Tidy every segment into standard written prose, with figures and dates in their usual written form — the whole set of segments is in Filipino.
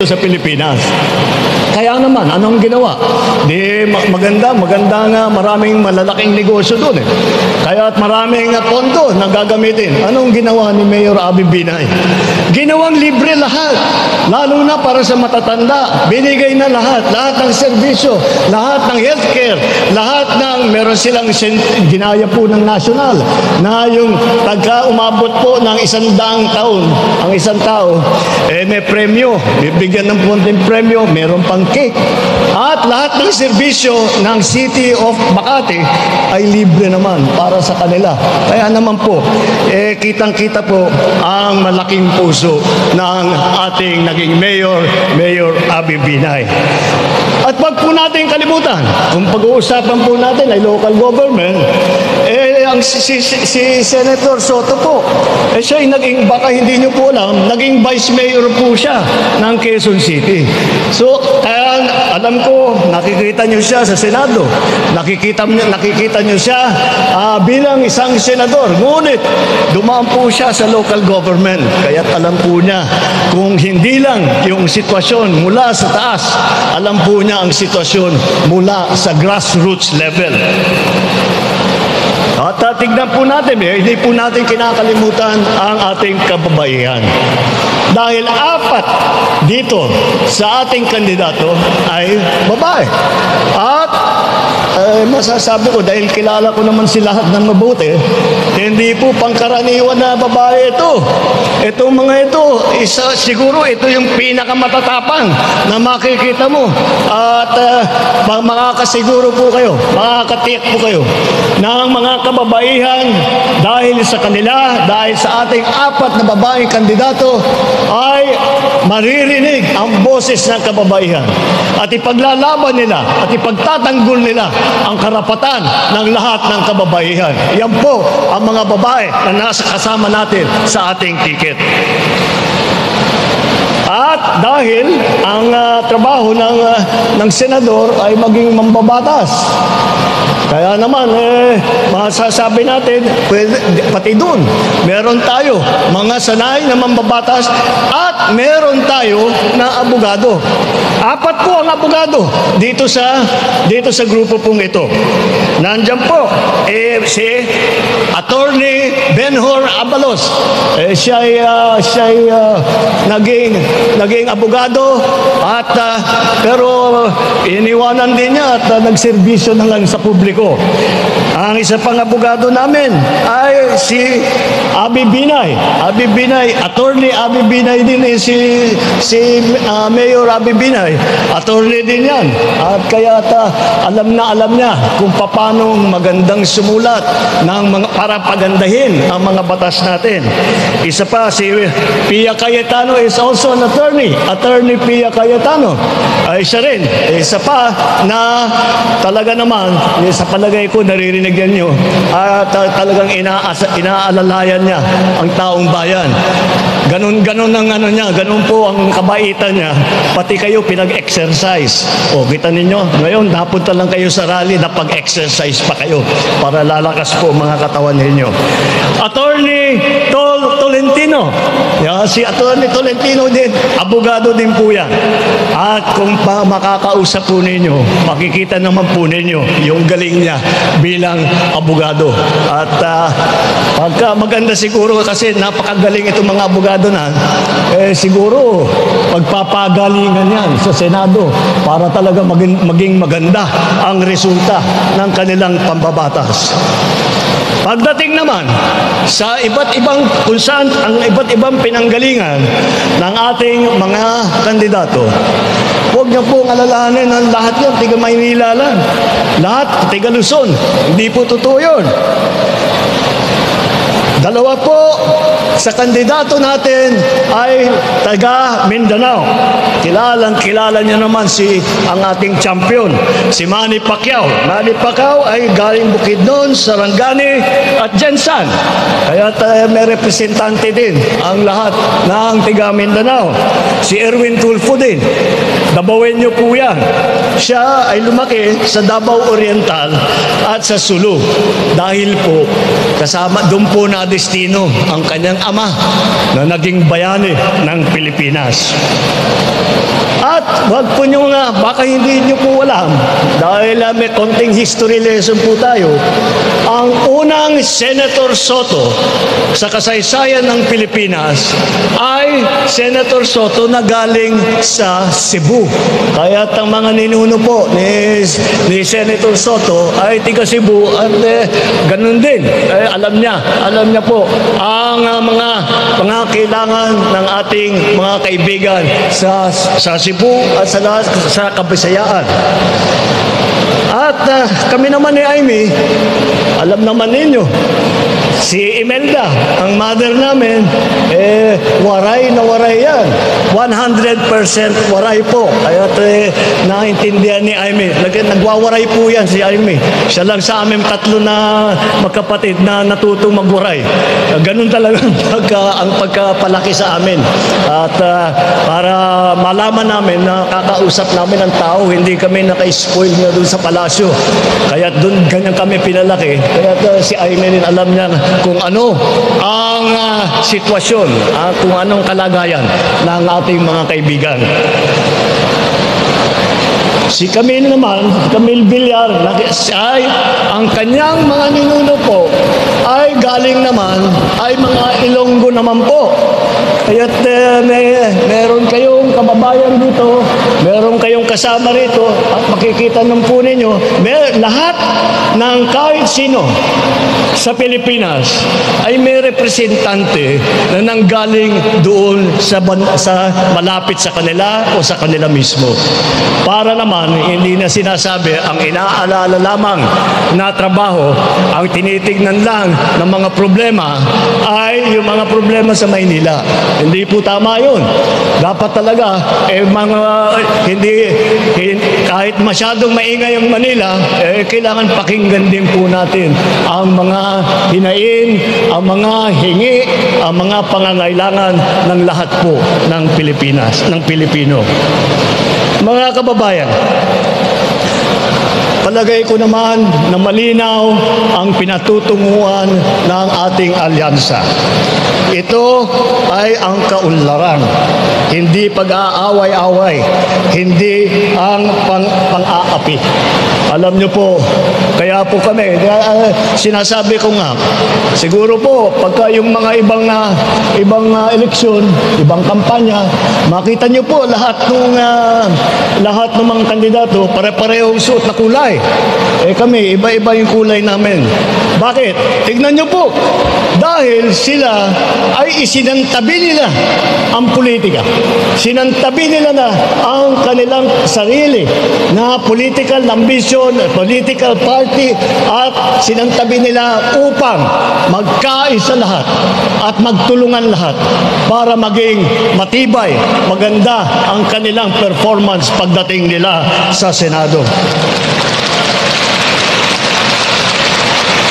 sa Pilipinas. Kaya naman, anong ginawa? Di maganda nga maraming malalaking negosyo doon eh. Kaya't maraming pondo na gagamitin. Anong ginawa ni Mayor Abby Binay? Ginawang libre lahat. Lalo na para sa matatanda. Binigay na lahat ng serbisyo, lahat ng healthcare, lahat ng meron silang ginaya po ng national na yung pagka umabot po ng 100 taon, ang isang tao, may premyo, bibigyan ng konting premyo, meron pang cake. At lahat ng serbisyo ng City of Makati ay libre naman para sa kanila. Kaya naman po, kitang-kita po ang malaking puso ng ating naging Mayor Abby Binay. At wag po natin kalimutan, kung pag-uusapan po natin ay local government, si Senator Soto po, siya ay naging, baka hindi nyo po alam, naging Vice Mayor po siya ng Quezon City. So, kaya alam ko, nakikita nyo siya sa Senado, nakikita nyo siya bilang isang senador. Ngunit, dumaan po siya sa local government. Kaya alam po niya, kung hindi lang yung sitwasyon mula sa taas, alam po niya ang sitwasyon mula sa grassroots level. At tignan po natin, hindi po natin kinakalimutan ang ating kababaihan. Dahil 4 dito sa ating kandidato ay babae. At masasabi ko, dahil kilala ko naman si lahat ng mabuti, hindi po pangkaraniwan na babae ito. Itong mga ito, siguro ito yung pinakamatatapang na makikita mo. At makakasiguro po kayo, makakatiyak po kayo ng mga kababaihan dahil sa kanila, dahil sa ating 4 na babaeng kandidato, ay maririnig ang boses ng kababaihan. At ipaglalaban nila at ipagtatanggol nila ang karapatan ng lahat ng kababaihan. Yan po ang mga babae na nasa kasama natin sa ating ticket. At dahil ang trabaho ng senador ay maging mambabatas, kaya naman, masasabi natin, pati doon, meron tayo mga sanay na mambabatas at meron tayo na abogado. 4 po ang abogado dito sa grupo pong ito. Nandiyan po, si Attorney Benhur Abalos. Siya ay naging abogado at pero iniwanan din niya at nagserbisyo na lang sa publiko. Ang isa pang abogado namin ay si Abby Binay. Attorney Abby Binay din si Mayor Abby Binay. Attorney din yan. At kaya alam niya kung paano magandang sumulat para pagandahin ang mga batas natin. Isa pa, si Pia Cayetano is also an attorney. Attorney Pia Cayetano. Siya rin. Isa pa na talaga naman, sa palagay ko, naririnig yan nyo, talagang inaalalayan niya ang taong bayan. Ganun ang niya, ganun po ang kabaitan niya, pati kayo pinag-exercise. O, kita ninyo, ngayon, napunta lang kayo sa rally, napag-exercise pa kayo para lalakas po mga katawan ninyo. Attorney Tolentino. Si Attorney Tolentino din, abogado din po yan. At kung makakausap po ninyo, makikita naman po ninyo yung galing niya bilang abogado. At pagka maganda siguro kasi napakagaling itong mga abogado na, siguro pagpapagalingan yan sa Senado para talaga maging maganda ang resulta ng kanilang pambabatas. Pagdating naman sa kung saan ang iba't ibang pinanggalingan ng ating mga kandidato, huwag niyo pong alalahanin ang lahat yan, tiga Maynila lang. Lahat, tiga Luzon. Hindi po totoo yun. 2 po sa kandidato natin ay taga Mindanao. Kilala niyo naman ang ating champion, si Manny Pacquiao. Manny Pacquiao ay galing Bukidnon, Sarangani at Jensan. Kaya may representante din ang lahat ng taga Mindanao. Si Erwin Tulfo din. Dabawenyo po yan. Siya ay lumaki sa Davao Oriental at sa Sulu. Dahil po, doon po na destino ang kanyang ama na naging bayani ng Pilipinas. At wag po nyo na, baka hindi nyo po alam, dahil may konting history lesson po tayo, ang unang Senator Soto sa kasaysayan ng Pilipinas ay Senator Soto na galing sa Cebu. Kaya ang mga ninuno po ni Senator Soto ay tiga Cebu at ganun din. Alam niya po ang mga kailangan ng ating mga kaibigan sa Cebu at sa Kabisayaan. At kami naman ni Amy, alam naman ninyo, si Imelda, ang mother namin, waray na waray yan. 100% waray po. Kaya naintindihan ni Amy. Nagwawaray po yan si Amy. Siya lang sa amin tatlo na magkapatid na natutong magwaray. Ganun talaga ang pagkapalaki sa amin. At para malaman namin na kakausap namin ang tao, hindi kami naka-spoil na doon sa palasyo. Kaya doon ganyan kami pinalaki. Kaya si Amy rin alam niya kung ano ang sitwasyon, kung anong kalagayan ng ating mga kaibigan. Si Camille naman, Camille Villar, ay ang kanyang mga ninuno po ay galing naman, ay mga Ilonggo naman po. Kaya't meron kayong kababayan dito, meron kayong kasama rito, at makikita ng po ninyo, lahat ng kahit sino sa Pilipinas ay may representante na nanggaling doon sa malapit sa kanila o sa kanila mismo. Para naman, hindi na sinasabi ang inaalala lamang na trabaho, ang tinitignan lang ng mga problema ay yung mga problema sa Maynila. Hindi po tama yun. Dapat talaga, kahit masyadong maingay ang Manila, kailangan pakinggan din po natin ang mga hinain, ang mga hingi, ang mga pangangailangan ng lahat po ng Pilipinas, ng Pilipino. Mga kababayan, palagay ko naman na malinaw ang pinatutunguhan ng ating alyansa. Ito ay ang kaunlaran, hindi pag-aaway-away, hindi ang pang-aapi. Alam niyo po, kaya po kami, sinasabi ko nga, siguro po, pagka yung mga ibang eleksyon, ibang kampanya, makita niyo po lahat ng mga kandidato, pare-parehong suot na kulay. Kami, iba-iba yung kulay namin. Bakit? Tignan niyo po, dahil sila ay isinantabi nila ang politika. Sinantabi nila na ang kanilang sarili na political ambition, political party, at sinantabi nila upang magkaisa lahat at magtulungan lahat para maging matibay, maganda ang kanilang performance pagdating nila sa Senado.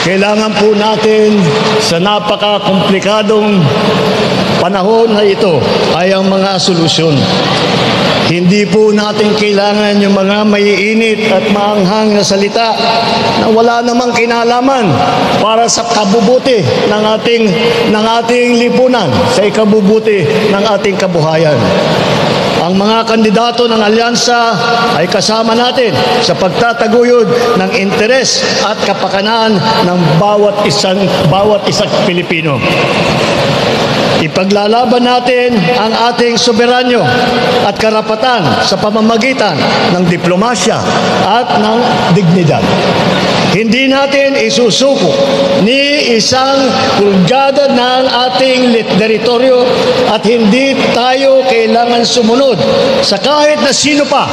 Kailangan po natin sa napaka-komplikadong panahon na ito ay ang mga solusyon. Hindi po natin kailangan yung mga maiinit at maanghang na salita na wala namang kinalaman para sa kabubuti ng ating lipunan, sa ikabubuti ng ating kabuhayan. Ang mga kandidato ng alyansa ay kasama natin sa pagtataguyod ng interes at kapakanan ng bawat isang Pilipino. Ipaglalaban natin ang ating soberanyo at karapatan sa pamamagitan ng diplomasya at ng dignidad. Hindi natin isusuko ni isang pulgada ng ating teritoryo at hindi tayo kailangan sumunod sa kahit na sino pa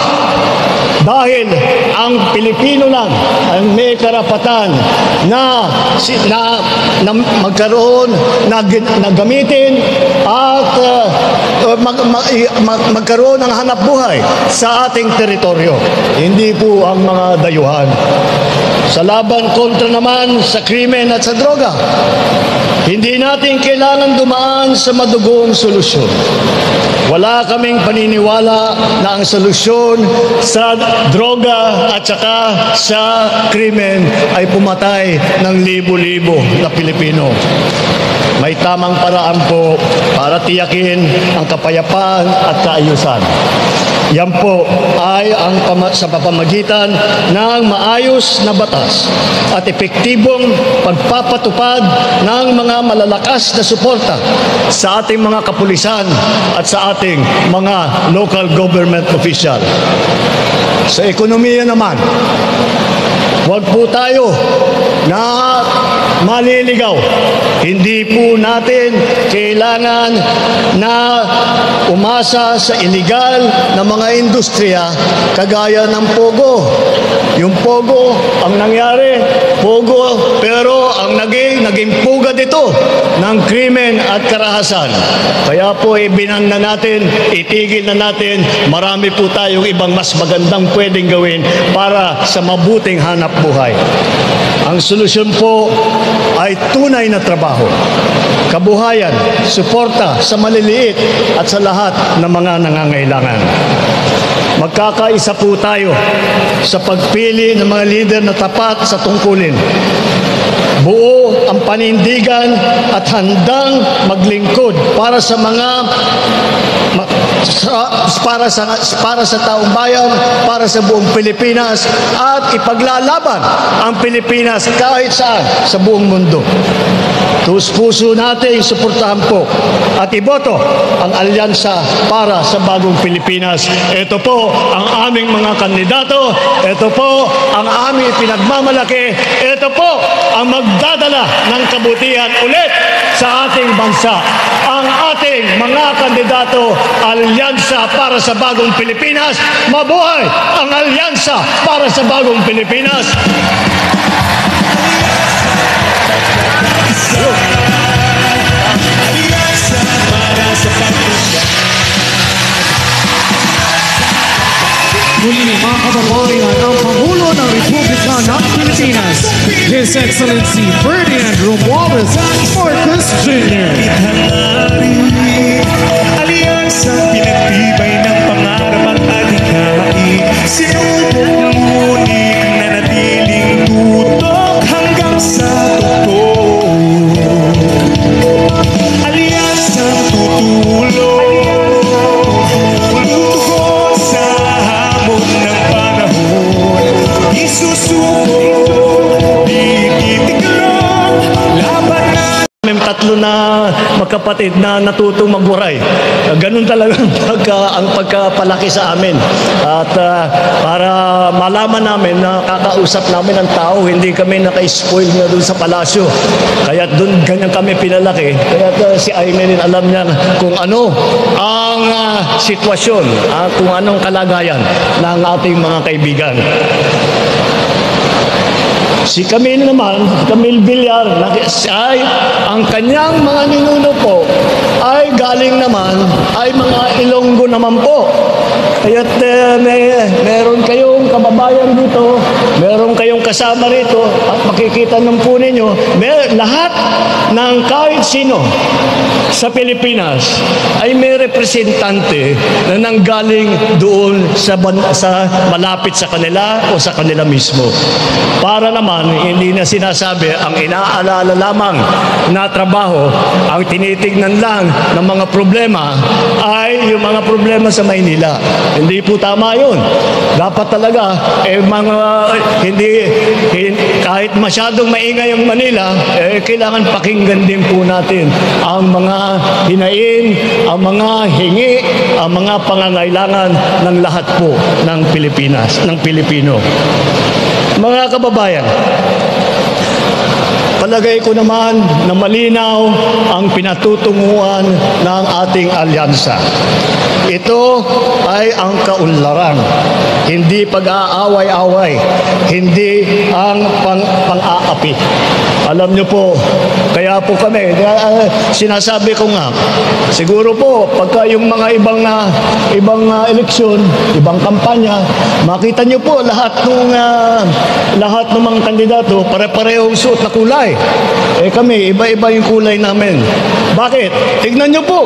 dahil ang Pilipino lang ang may karapatan na magkaroon, na gamitin at magkaroon ng hanap buhay sa ating teritoryo. Hindi po ang mga dayuhan. Sa laban kontra naman sa krimen at sa droga, hindi natin kailangan dumaan sa madugong solusyon. Wala kaming paniniwala na ang solusyon sa droga at saka sa krimen ay pumatay ng libo-libo na Pilipino. May tamang paraan po para tiyakin ang kapayapaan at kaayusan. Yan po ay sa pamamagitan ng maayos na batas at epektibong pagpapatupad ng mga malalakas na suporta sa ating mga kapulisan at sa ating mga local government official. Sa ekonomiya naman, huwag po tayo na maliligaw. Hindi po natin kailangan na umasa sa iligal na mga industriya kagaya ng Pogo. Yung Pogo, ang nangyari, Pogo, pero ang naging pugad ito ng krimen at karahasan. Kaya po ibinan na natin, itigil na natin, marami po tayong ibang mas magandang pwedeng gawin para sa mabuting hanap buhay. Ang solusyon po ay tunay na trabaho, kabuhayan, suporta sa maliliit at sa lahat ng mga nangangailangan. Magkakaisa po tayo sa pagpili ng mga lider na tapat sa tungkulin. Buo ang panindigan at handang maglingkod para sa para sa taong bayan, para sa buong Pilipinas at ipaglalaban ang Pilipinas kahit saan sa buong mundo. Tus-puso natin suportahan po at iboto ang alyansa para sa bagong Pilipinas. Ito po ang aming mga kandidato. Ito po ang aming pinagmamalaki. Ito po ang magdadala ng kabutihan ulit sa ating bansa. Ang ating mga kandidato, alyansa para sa bagong Pilipinas. Mabuhay ang alyansa para sa bagong Pilipinas. Muli mga kababayan, ang Pangulo ng Republika ng Pilipinas, His Excellency Ferdinand Romualdez Marcos Jr. Alyansa, pinagtibay ng pangarap at adhikain. Sinubok ngunit nanatiling tutok hanggang sa totoo. Alyansa, tutulong. May tatlo na magkapatid na natutong magburay. Ganun talaga ang pagkapalaki sa amin. At para malaman namin na kakausap namin ang tao, hindi kami naka-spoil na doon sa palasyo. Kaya doon ganyan kami pinalaki. Kaya si Aimee rin alam niya kung ano ang sitwasyon, kung anong kalagayan ng ating mga kaibigan. Si Camille naman, Camille Villar, ay ang kanyang mga ninuno po ay galing naman, ay mga Ilonggo naman po. Kaya't meron kayong kababayan dito, meron kayong kasama rito, at makikita ng po ninyo, lahat ng kahit sino sa Pilipinas ay may representante na nanggaling doon sa malapit sa kanila o sa kanila mismo. Para naman, hindi na sinasabi ang inaalala lamang na trabaho, ang tinitignan lang ng mga problema ay yung mga problema sa Maynila. Hindi po tama yun. Dapat talaga, kahit masyadong maingay ang Manila, kailangan pakinggan din po natin ang mga hinain, ang mga hingi, ang mga pangangailangan ng lahat po ng Pilipinas, ng Pilipino. Mga kababayan, palagay ko naman na malinaw ang pinatutunguhan ng ating alyansa. Ito ay ang kaunlaran, hindi pag-aaway-away, hindi ang pang-aapi. Alam niyo po, kaya po kami, sinasabi ko nga, siguro po, pagka yung mga ibang eleksyon, ibang kampanya, makita niyo po lahat ng mga kandidato, pare-parehong suot na kulay. kulay. Kami, iba-iba yung kulay namin. Bakit? Tignan nyo po.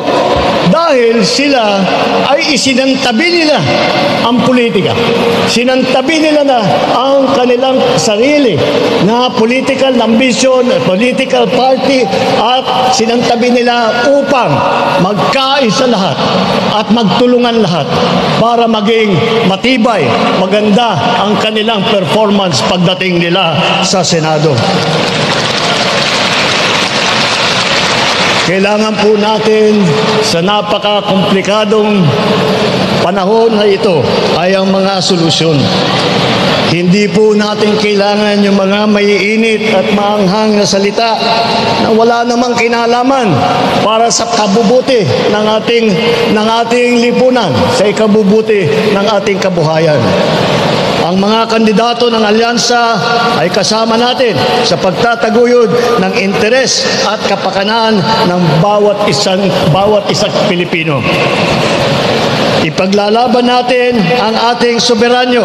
Dahil sila ay isinantabi nila ang politika. Sinantabi nila na ang kanilang sarili na political ambition, political party, at sinantabi nila upang magkaisa lahat at magtulungan lahat para maging matibay, maganda ang kanilang performance pagdating nila sa Senado. Kailangan po natin sa napaka-komplikadong panahon na ito ay ang mga solusyon. Hindi po natin kailangan yung mga maiinit at maanghang na salita na wala namang kinalaman para sa kabubuti ng ating lipunan, sa ikabubuti ng ating kabuhayan. Ang mga kandidato ng alyansa ay kasama natin sa pagtataguyod ng interes at kapakanan ng bawat isang Pilipino. Ipaglalaban natin ang ating soberanyo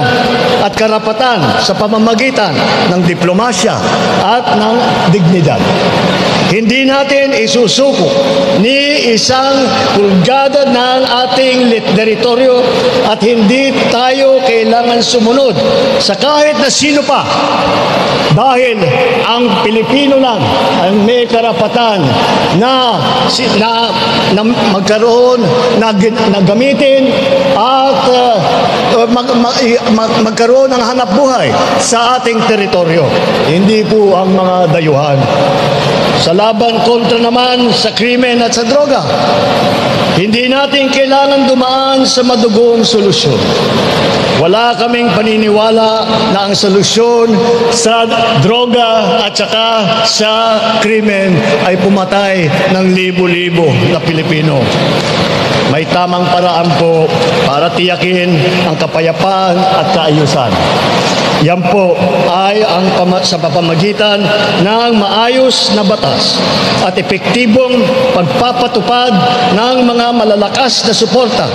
at karapatan sa pamamagitan ng diplomasya at ng dignidad. Hindi natin isusuko ni isang pulgada ng ating teritoryo at hindi tayo kailangan sumunod sa kahit na sino pa dahil ang Pilipino lang ang may karapatan na magkaroon, na gamitin at magkaroon ng hanap buhay sa ating teritoryo. Hindi po ang mga dayuhan. Sa laban kontra naman sa krimen at sa droga, hindi natin kailangan dumaan sa madugong solusyon. Wala kaming paniniwala na ang solusyon sa droga at saka sa krimen ay pumatay ng libo-libo na Pilipino. May tamang paraan po para tiyakin ang kapayapaan at kaayusan. Yan po ay sa pamamagitan ng maayos na batas at epektibong pagpapatupad ng mga malalakas na suporta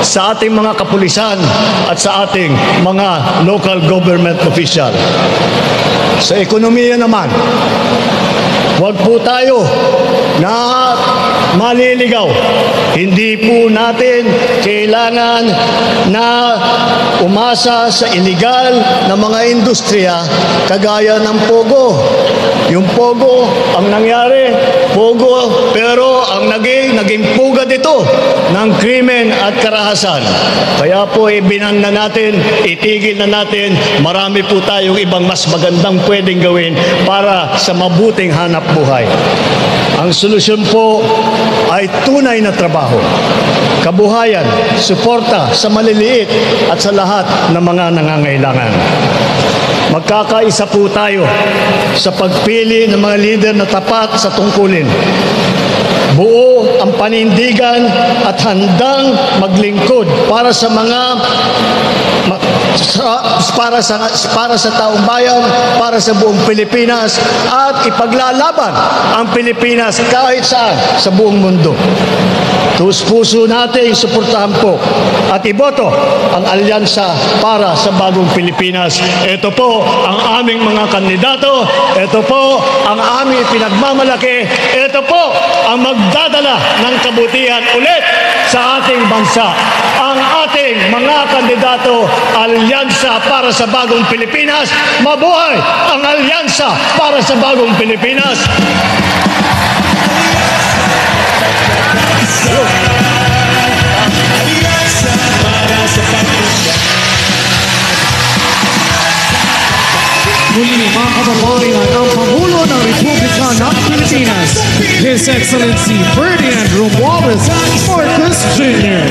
sa ating mga kapulisan at sa ating mga local government official. Sa ekonomiya naman, huwag po tayo na maliligaw. Hindi po natin kailangan na umasa sa illegal na mga industriya kagaya ng Pogo. Yung Pogo, ang nangyari, Pogo, pero ang naging pugad ito ng krimen at karahasan. Kaya po ibinan na natin, itigil na natin, marami po tayong ibang mas magandang pwedeng gawin para sa mabuting hanap buhay. Ang solusyon po ay tunay na trabaho, kabuhayan, suporta sa maliliit at sa lahat ng mga nangangailangan. Magkakaisa po tayo sa pagpili ng mga lider na tapat sa tungkulin. Buo ang panindigan at handang maglingkod para sa taong bayan, para sa buong Pilipinas at ipaglalaban ang Pilipinas kahit saan sa buong mundo. Tus-puso nating suportahan po at iboto ang alyansa para sa bagong Pilipinas. Ito po ang aming mga kandidato. Ito po ang aming pinagmamalaki. Ito po ang magdadala ng kabutihan ulit sa ating bansa. Ang ating mga kandidato, alyansa para sa bagong Pilipinas. Mabuhay ang alyansa para sa bagong Pilipinas. Muli mga kababayan, ang Pangulo ng Republika ng Pilipinas, His Excellency Ferdinand Romualdez Marcos Jr.